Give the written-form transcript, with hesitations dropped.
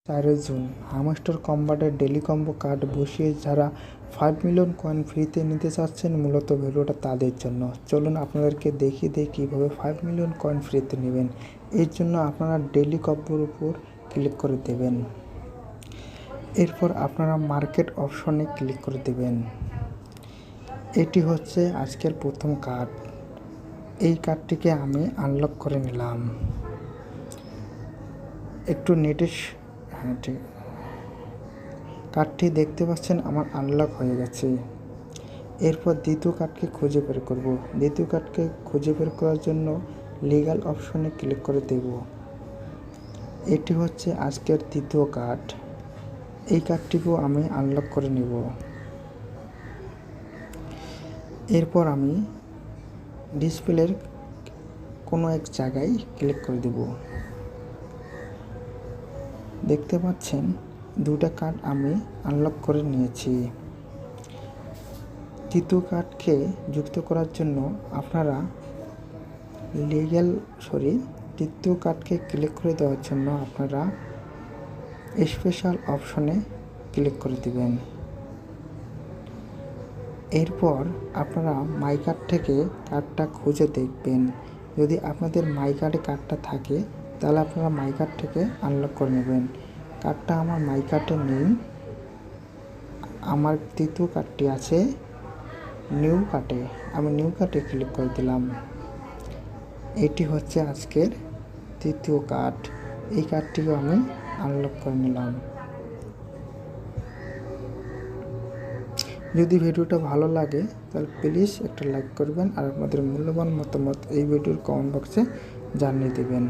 4 June hamster কম্বাটের daily combo card বসিয়ে যারা 5 মিলিয়ন কয়েন ফ্রিতে নিতে চাচ্ছেন, মূলত ভিডিওটা তাদের জন্য। চলুন আপনাদেরকে দেখিয়ে দিই কীভাবে 5 মিলিয়ন কয়েন ফ্রিতে নেবেন। এর জন্য আপনারা ডেলি কম্বোর উপর ক্লিক করে দেবেন। এরপর আপনারা মার্কেট অপশনে ক্লিক করে দেবেন। এটি হচ্ছে আজকের প্রথম কার্ড। এই কার্ডটিকে আমি আনলক করে নিলাম। একটু নেটে ঠিক কার্ডটি দেখতে পাচ্ছেন আমার আনলক হয়ে গেছে। এরপর দ্বিতীয় কার্ডকে খুঁজে বের করব। দ্বিতীয় কার্ডকে খুঁজে বের করার জন্য লিগ্যাল অপশনে ক্লিক করে দেব। এটি হচ্ছে আজকের তৃতীয় কার্ড। এই কার্ডটিকেও আমি আনলক করে নেব। এরপর আমি ডিসপ্লের কোনো এক জায়গায় ক্লিক করে দেব। দেখতে পাচ্ছেন দুটা কার্ড আমি আনলক করে নিয়েছি। তৃতীয় কার্ডকে যুক্ত করার জন্য আপনারা তৃতীয় কার্ডকে ক্লিক করে দেওয়ার জন্য আপনারা স্পেশাল অপশনে ক্লিক করে দেবেন। এরপর আপনারা মাই কার্ড থেকে কার্ডটা খুঁজে দেখবেন। যদি আপনাদের মাই কার্ডে কার্ডটা থাকে তাহলে আপনারা মাই কার্ড থেকে আনলক করে নেবেন। কার্ডটা আমার মাই কার্ডে নেই। আমার তৃতীয় কার্ডটি আছে নিউ কার্ডে। আমি নিউ কার্ডে ক্লিক করে দিলাম। এটি হচ্ছে আজকের তৃতীয় কার্ড। এই কার্ডটিকে আমি আনলক করে নিলাম। যদি ভিডিওটা ভালো লাগে তাহলে প্লিজ একটা লাইক করবেন আর আপনাদের মূল্যবান মতামত এই ভিডিওর কমেন্ট বক্সে জানিয়ে দেবেন।